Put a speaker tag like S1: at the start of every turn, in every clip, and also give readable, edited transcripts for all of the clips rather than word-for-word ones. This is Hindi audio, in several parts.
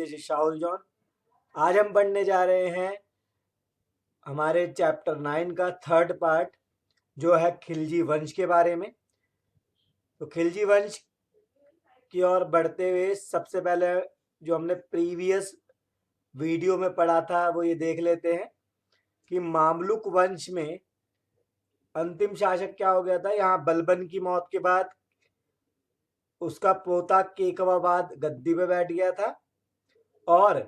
S1: This is Shahul John. आज हम पढ़ने जा रहे हैं हमारे चैप्टर 9 का थर्ड पार्ट, जो है खिलजी वंश के बारे में। तो खिलजी वंश की ओर बढ़ते हुए सबसे पहले जो हमने प्रीवियस वीडियो में पढ़ा था वो ये देख लेते हैं कि मामलुक वंश में अंतिम शासक क्या हो गया था। यहाँ बलबन की मौत के बाद उसका पोता केकवाबाद गद्दी पे बैठ गया था और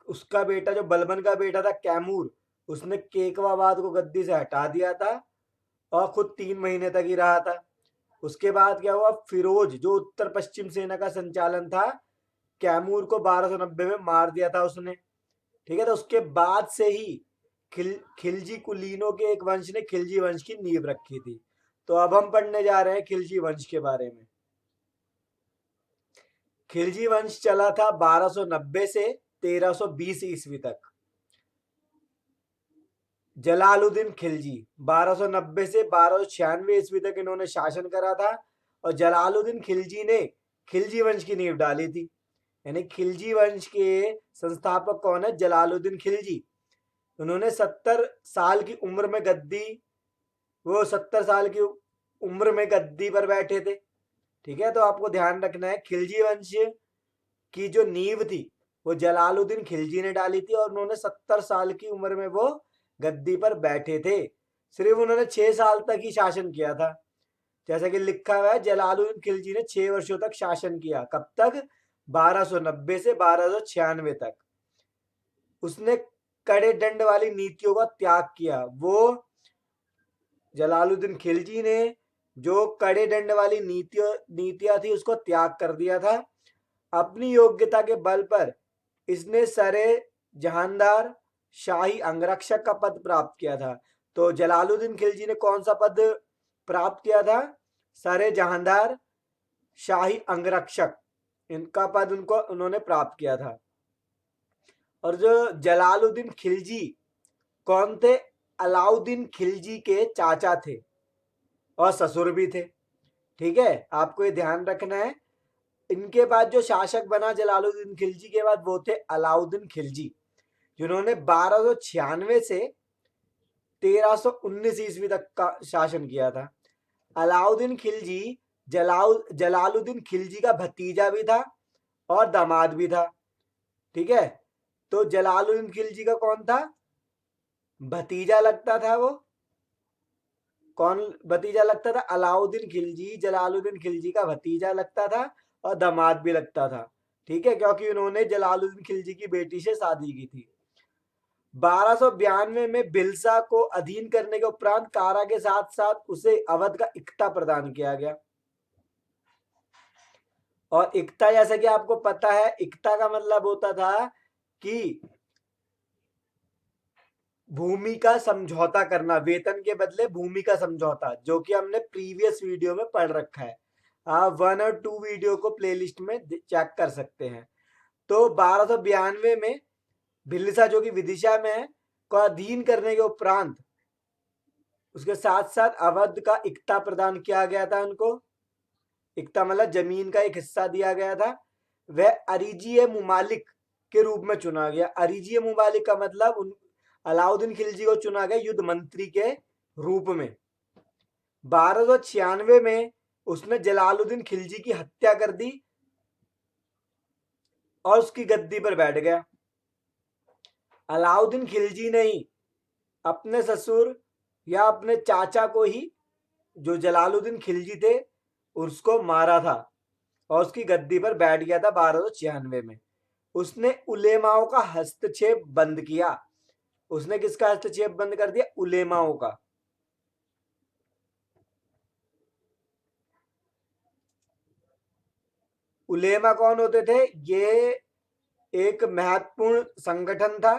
S1: उसका बेटा जो बलबन का बेटा था कैमूर, उसने केकवाबाद को गद्दी से हटा दिया था और खुद 3 महीने तक ही रहा था। उसके बाद क्या हुआ, फिरोज जो उत्तर पश्चिम सेना का संचालन था, कैमूर को 1290 में मार दिया था उसने। ठीक है, तो उसके बाद से ही खिलजी कुलीनों के एक वंश ने खिलजी वंश की नींव रखी थी। तो अब हम पढ़ने जा रहे हैं खिलजी वंश के बारे में। खिलजी वंश चला था 1290 से 1320 ईस्वी तक। जलालुद्दीन खिलजी 1290 से 1296 ईस्वी तक इन्होंने शासन करा था और जलालुद्दीन खिलजी ने खिलजी वंश की नींव डाली थी। यानी खिलजी वंश के संस्थापक कौन है? जलालुद्दीन खिलजी। उन्होंने 70 साल की उम्र में गद्दी वो 70 साल की उम्र में गद्दी पर बैठे थे। ठीक है, तो आपको ध्यान रखना है खिलजी वंश की जो नींव थी वो जलालुद्दीन खिलजी ने डाली थी और उन्होंने 70 साल की उम्र में वो गद्दी पर बैठे थे। सिर्फ उन्होंने 6 साल तक ही शासन किया था। जैसा कि लिखा हुआ है, जलालुद्दीन खिलजी ने 6 वर्षों तक शासन किया। कब तक? 1290 से 1296 तक। उसने कड़े दंड वाली नीतियों का त्याग किया। वो जलालुद्दीन खिलजी ने जो कड़े दंड वाली नीतियां थी उसको त्याग कर दिया था। अपनी योग्यता के बल पर इसने सरे जहांदार शाही अंगरक्षक का पद प्राप्त किया था। तो जलालुद्दीन खिलजी ने कौन सा पद प्राप्त किया था? सरे जहांदार शाही अंगरक्षक, इनका पद उन्होंने प्राप्त किया था। और जो जलालुद्दीन खिलजी कौन थे? अलाउद्दीन खिलजी के चाचा थे और ससुर भी थे। ठीक है, आपको ये ध्यान रखना है। इनके बाद जो शासक बना जलालुद्दीन खिलजी के बाद वो थे अलाउद्दीन खिलजी, जिन्होंने 1296 से 1319 ईस्वी तक का शासन किया था। अलाउद्दीन खिलजी जलालुद्दीन खिलजी का भतीजा भी था और दामाद भी था। ठीक है, तो जलालुद्दीन खिलजी का कौन था? भतीजा लगता था। वो कौन भतीजा लगता था? अलाउद्दीन खिलजी जलालुद्दीन खिलजी का भतीजा लगता था और दामाद भी लगता था। ठीक है, क्योंकि उन्होंने जलालुद्दीन खिलजी की बेटी से शादी की थी। 1292 में भिलसा को अधीन करने के उपरांत कारा के साथ साथ उसे अवध का इक्ता प्रदान किया गया। और इक्ता, जैसा कि आपको पता है, इक्ता का मतलब होता था कि भूमि का समझौता करना, वेतन के बदले भूमि का समझौता, जो कि हमने प्रीवियस वीडियो में पढ़ रखा है। आप 1 और 2 वीडियो को प्लेलिस्ट में चेक कर सकते हैं। तो 1292 में भिलसा, जो कि विदिशा में है, को अधीन करने के उपरांत उसके साथ साथ अवध का इक्ता प्रदान किया गया था उनको। इक्ता मतलब जमीन का एक हिस्सा दिया गया था। वह अरीजीय मुमालिक के रूप में चुना गया। अरीजीय मुमालिक का मतलब अलाउद्दीन खिलजी को चुना गया युद्ध मंत्री के रूप में। 1296 में उसने जलालुद्दीन खिलजी की हत्या कर दी और उसकी गद्दी पर बैठ गया। अलाउद्दीन खिलजी ने ही अपने ससुर या अपने चाचा को ही, जो जलालुद्दीन खिलजी थे, उसको मारा था और उसकी गद्दी पर बैठ गया था 1296 में। उसने उलेमाओं का हस्तक्षेप बंद किया। उसने किसका हस्तक्षेप बंद कर दिया? उलेमाओं का। उलेमा कौन होते थे? ये एक महत्वपूर्ण संगठन था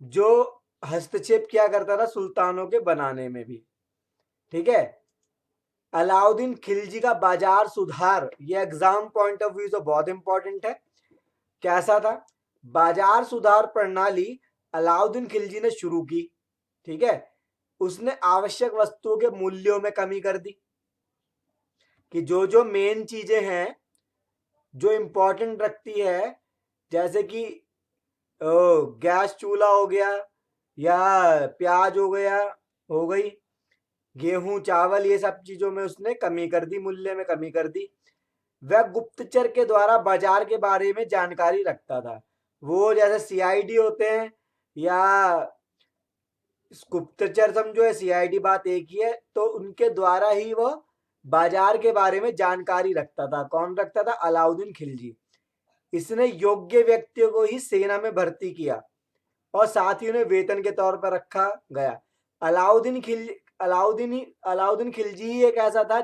S1: जो हस्तक्षेप किया करता था सुल्तानों के बनाने में भी। ठीक है, अलाउद्दीन खिलजी का बाजार सुधार, ये एग्जाम पॉइंट ऑफ व्यू से बहुत इंपॉर्टेंट है। कैसा था? बाजार सुधार प्रणाली अलाउद्दीन खिलजी ने शुरू की। ठीक है, उसने आवश्यक वस्तुओं के मूल्यों में कमी कर दी कि जो जो मेन चीजें हैं जो इम्पोर्टेंट रखती है, जैसे कि गैस चूल्हा हो गया या प्याज हो गई, गेहूं चावल, ये सब चीजों में उसने कमी कर दी, मूल्य में कमी कर दी। वह गुप्तचर के द्वारा बाजार के बारे में जानकारी रखता था। वो जैसे सीआईडी होते हैं या गुप्तचर समझो है, सीआईडी बात एक ही है। तो उनके द्वारा ही वो बाजार के बारे में जानकारी रखता था। कौन रखता था? अलाउद्दीन खिलजी। इसने योग्य व्यक्तियों को ही सेना में भर्ती किया और साथ ही उन्हें वेतन के तौर पर रखा गया। अलाउद्दीन खिलजी ही एक ऐसा था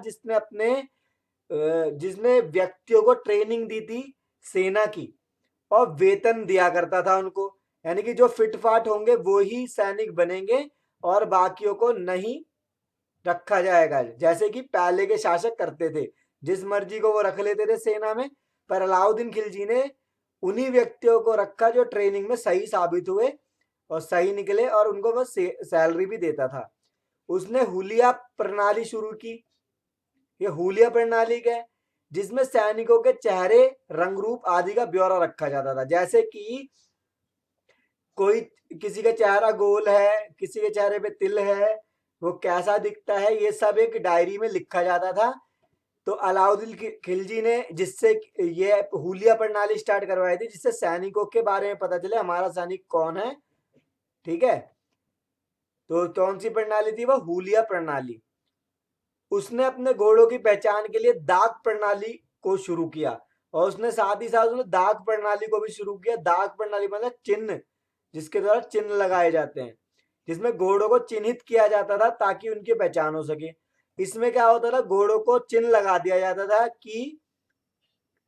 S1: जिसने व्यक्तियों को ट्रेनिंग दी थी सेना की, और वेतन दिया करता था उनको। यानी कि जो फिटफाट होंगे वो ही सैनिक बनेंगे और बाकियों को नहीं रखा जाएगा, जैसे कि पहले के शासक करते थे, जिस मर्जी को वो रख लेते थे सेना में। पर अलाउद्दीन खिलजी ने उन्हीं व्यक्तियों को रखा जो ट्रेनिंग में सही साबित हुए और सही निकले, और उनको वो सैलरी भी देता था। उसने हुलिया प्रणाली शुरू की। ये हुलिया प्रणाली क्या है? जिसमें सैनिकों के चेहरे, रंग रूप आदि का ब्यौरा रखा जाता था। जैसे कि कोई, किसी का चेहरा गोल है, किसी के चेहरे पे तिल है, वो कैसा दिखता है, ये सब एक डायरी में लिखा जाता था। तो अलाउद्दीन खिलजी ने जिससे ये हुलिया प्रणाली स्टार्ट करवाई थी, जिससे सैनिकों के बारे में पता चले हमारा सैनिक कौन है। ठीक है, तो कौन सी प्रणाली थी? वो हुलिया प्रणाली। उसने अपने घोड़ों की पहचान के लिए दाग प्रणाली को शुरू किया, और उसने साथ ही साथ उसने दाग प्रणाली को भी शुरू किया। दाग प्रणाली मतलब चिन्ह, जिसके द्वारा चिन्ह लगाए जाते हैं, जिसमें घोड़ों को चिन्हित किया जाता था ताकि उनकी पहचान हो सके। इसमें क्या होता था? घोड़ों को चिन्ह लगा दिया जाता था कि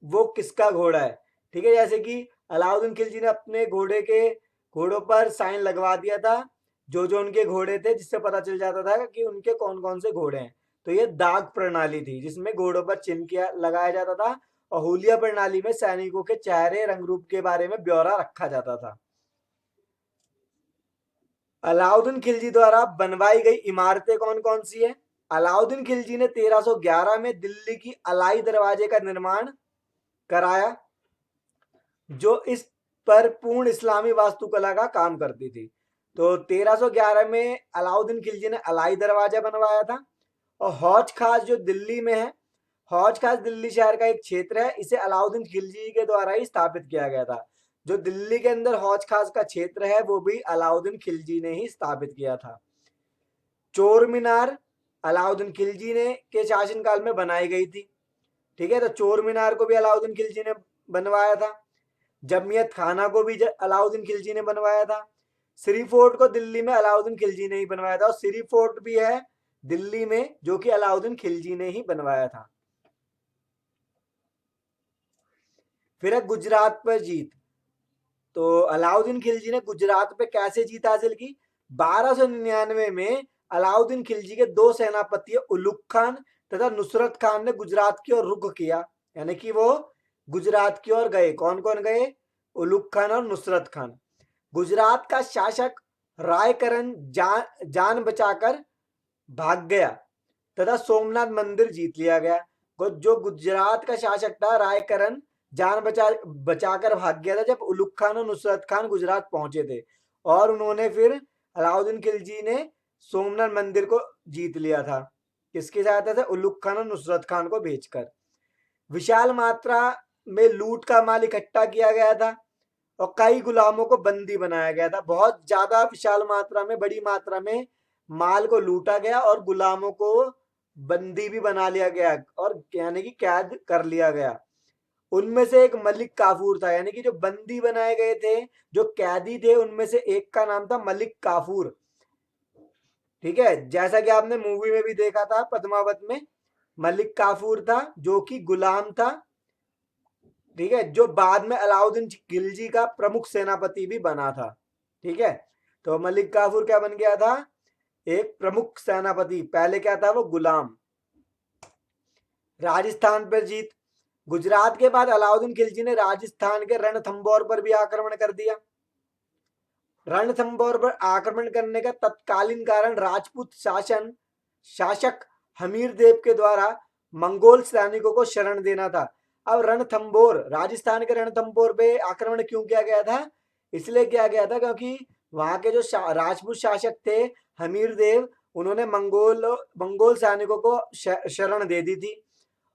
S1: वो किसका घोड़ा है। ठीक है, जैसे कि अलाउद्दीन खिलजी ने अपने घोड़ों पर साइन लगवा दिया था, जो जो उनके घोड़े थे, जिससे पता चल जाता था कि उनके कौन कौन से घोड़े हैं। तो ये दाग प्रणाली थी जिसमें घोड़ों पर चिन्ह किया लगाया जाता था, और हुलिया प्रणाली में सैनिकों के चेहरे, रंग रूप के बारे में ब्यौरा रखा जाता था। अलाउद्दीन खिलजी द्वारा बनवाई गई इमारतें कौन कौन सी है? अलाउद्दीन खिलजी ने 1311 में दिल्ली की अलाई दरवाजे का निर्माण कराया, जो इस पर पूर्ण इस्लामी वास्तुकला का काम करती थी। तो 1311 में अलाउद्दीन खिलजी ने अलाई दरवाजा बनवाया था। और हौज खास जो दिल्ली में है, हौज खास दिल्ली शहर का एक क्षेत्र है, इसे अलाउद्दीन खिलजी के द्वारा ही स्थापित किया गया था। जो दिल्ली के अंदर हौज खास का क्षेत्र है, वो भी अलाउद्दीन खिलजी ने ही स्थापित किया था। चोर मीनार अलाउद्दीन खिलजी ने के शासनकाल में बनाई गई थी। ठीक है, तो चोर मीनार को भी अलाउद्दीन खिलजी ने बनवाया था। जमियत खाना को भी अलाउद्दीन खिलजी ने बनवाया था। श्री फोर्ट को दिल्ली में अलाउद्दीन खिलजी ने ही बनवाया था, और श्री फोर्ट भी है दिल्ली में, जो कि अलाउद्दीन खिलजी ने ही बनवाया था। फिर है गुजरात पर जीत। तो अलाउद्दीन खिलजी ने गुजरात पे कैसे जीत हासिल की? 1299 में अलाउद्दीन खिलजी के दो सेनापति उलुग खान तथा नुसरत खान ने गुजरात की ओर रुख किया, यानी कि वो गुजरात की ओर गए। कौन कौन गए? उलुग खान और नुसरत खान। गुजरात का शासक रायकरण जान बचाकर भाग गया तथा सोमनाथ मंदिर जीत लिया गया। जो गुजरात का शासक था रायकरण, जान बचाकर भाग गया था जब उलुग खान और नुसरत खान गुजरात पहुंचे थे, और उन्होंने फिर अलाउद्दीन खिलजी ने सोमनाथ मंदिर को जीत लिया था। किसकी सहायता से? उलुग खान और नुसरत खान को भेजकर। विशाल मात्रा में लूट का माल इकट्ठा किया गया था, और कई गुलामों को बंदी बनाया गया था। बहुत ज्यादा विशाल मात्रा में, बड़ी मात्रा में माल को लूटा गया और गुलामों को बंदी भी बना लिया गया, और यानी कि कैद कर लिया गया। उनमें से एक मलिक काफूर था, यानी कि जो बंदी बनाए गए थे, जो कैदी थे, उनमें से एक का नाम था मलिक काफूर। ठीक है, जैसा कि आपने मूवी में भी देखा था पद्मावत में, मलिक काफूर था जो कि गुलाम था। ठीक है, जो बाद में अलाउद्दीन खिलजी का प्रमुख सेनापति भी बना था। ठीक है, तो मलिक काफूर क्या बन गया था? एक प्रमुख सेनापति। पहले क्या था? वो गुलाम। राजस्थान पर जीत। गुजरात के बाद अलाउद्दीन खिलजी ने राजस्थान के रणथंभौर पर भी आक्रमण कर दिया। रणथंभौर पर आक्रमण करने का तत्कालीन कारण राजपूत शासक हमीर देव के द्वारा मंगोल सैनिकों को शरण देना था। अब रणथंबोर, राजस्थान के रणथंबोर पे आक्रमण क्यों किया गया था? इसलिए किया गया था क्योंकि वहां के जो राजपूत शासक थे हमीर देव, उन्होंने मंगोल सैनिकों को शरण दे दी थी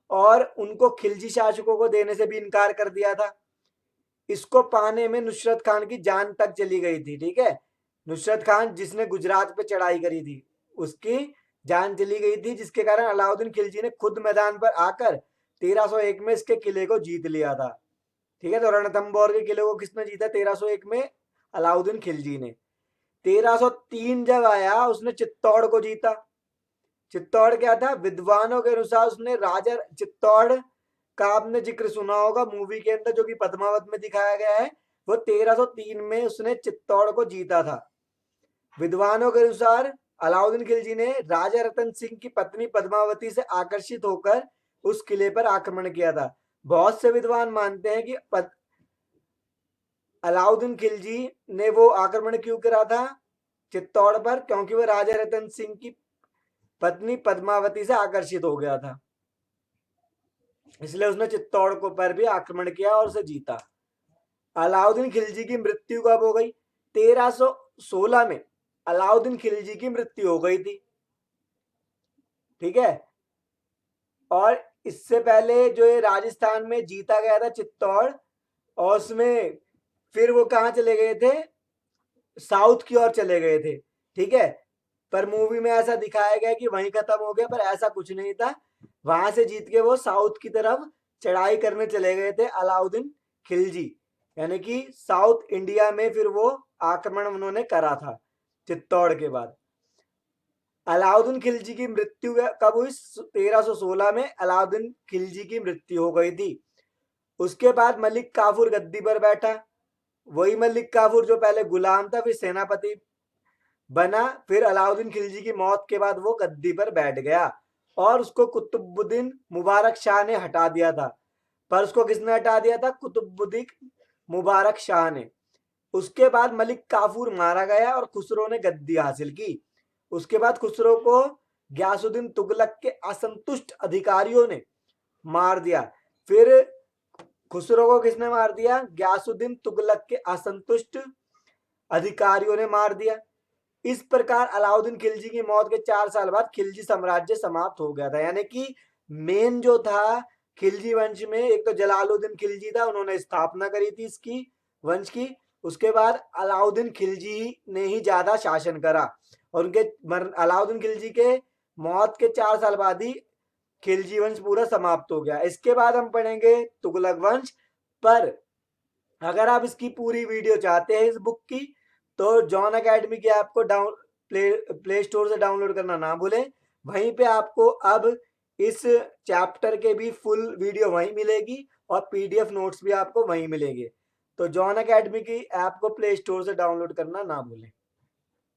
S1: और उनको खिलजी शासकों को देने से भी इनकार कर दिया था। इसको पाने में नुसरत खान की जान तक चली गई थी। ठीक है, नुसरत खान जिसने गुजरात पे चढ़ाई करी थी उसकी जान चली गई थी, जिसके कारण अलाउद्दीन खिलजी ने खुद मैदान पर आकर 1301 में इसके किले को जीत लिया था। ठीक है, तो रणथंबोर के किले को किसने जीता? 1301 में अलाउद्दीन खिलजी ने। 1303 जब आया उसने चित्तौड़ को जीता। चित्तौड़ क्या था? विद्वानों के अनुसार उसने राजा चित्तौड़ का आपने जिक्र सुना होगा मूवी के अंदर, जो कि पद्मावत में दिखाया गया है। वो 1303 में उसने चित्तौड़ को जीता था। विद्वानों के अनुसार अलाउद्दीन खिलजी ने राजा रतन सिंह की पत्नी पद्मावती से आकर्षित होकर उस किले पर आक्रमण किया था। बहुत से विद्वान मानते हैं कि अलाउद्दीन खिलजी ने वो आक्रमण क्यों करा था चित्तौड़ पर? क्योंकि वो राजा रतन सिंह की पत्नी पद्मावती से आकर्षित हो गया था, इसलिए उसने चित्तौड़ को पर भी आक्रमण किया और उसे जीता। अलाउद्दीन खिलजी की मृत्यु कब हो गई? 1316 में अलाउद्दीन खिलजी की मृत्यु हो गई थी। ठीक है, और इससे पहले जो ये राजस्थान में जीता गया था चित्तौड़, और उसमें फिर वो कहाँ चले गए थे? साउथ की ओर चले गए थे। ठीक है, पर मूवी में ऐसा दिखाया गया कि वहीं खत्म हो गया, पर ऐसा कुछ नहीं था। वहां से जीत के वो साउथ की तरफ चढ़ाई करने चले गए थे अलाउद्दीन खिलजी, यानी कि साउथ इंडिया में फिर वो आक्रमण उन्होंने करा था चित्तौड़ के बाद। अलाउद्दीन खिलजी की मृत्यु कब हुई? 1316 में अलाउद्दीन खिलजी की मृत्यु हो गई थी। उसके बाद मलिक काफूर गद्दी पर बैठा। वही मलिक काफूर जो पहले गुलाम था, फिर सेनापति बना। फिर अलाउद्दीन खिलजी की मौत के बाद वो गद्दी पर बैठ गया और उसको कुतुबुद्दीन मुबारक शाह ने हटा दिया था। पर उसको किसने हटा दिया था? कुतुबुद्दीन मुबारक शाह ने। उसके बाद मलिक काफूर मारा गया और खुसरो ने गद्दी हासिल की। उसके बाद खुसरो को गयासुद्दीन तुगलक के असंतुष्ट अधिकारियों ने मार दिया। फिर खुसरो को किसने मार दिया? गयासुद्दीन तुगलक के असंतुष्ट अधिकारियों ने मार दिया। इस प्रकार अलाउद्दीन खिलजी की मौत के 4 साल बाद खिलजी साम्राज्य समाप्त हो गया था। यानी कि मेन जो था खिलजी वंश में, एक तो जलालुद्दीन खिलजी था, उन्होंने स्थापना करी थी इसकी वंश की। उसके बाद अलाउद्दीन खिलजी ने ही ज्यादा शासन करा और उनके अलाउद्दीन खिलजी के मौत के 4 साल बाद ही खिलजी वंश पूरा समाप्त हो गया। इसके बाद हम पढ़ेंगे तुगलक वंश। पर अगर आप इसकी पूरी वीडियो चाहते हैं इस बुक की, तो जॉन अकेडमी की ऐप को प्ले स्टोर से डाउनलोड करना ना भूलें। वहीं पे आपको अब इस चैप्टर के भी फुल वीडियो वहीं मिलेगी और पीडीएफ नोट्स भी आपको वहीं मिलेंगे। तो जॉन अकेडमी की ऐप को प्ले स्टोर से डाउनलोड करना ना भूलें।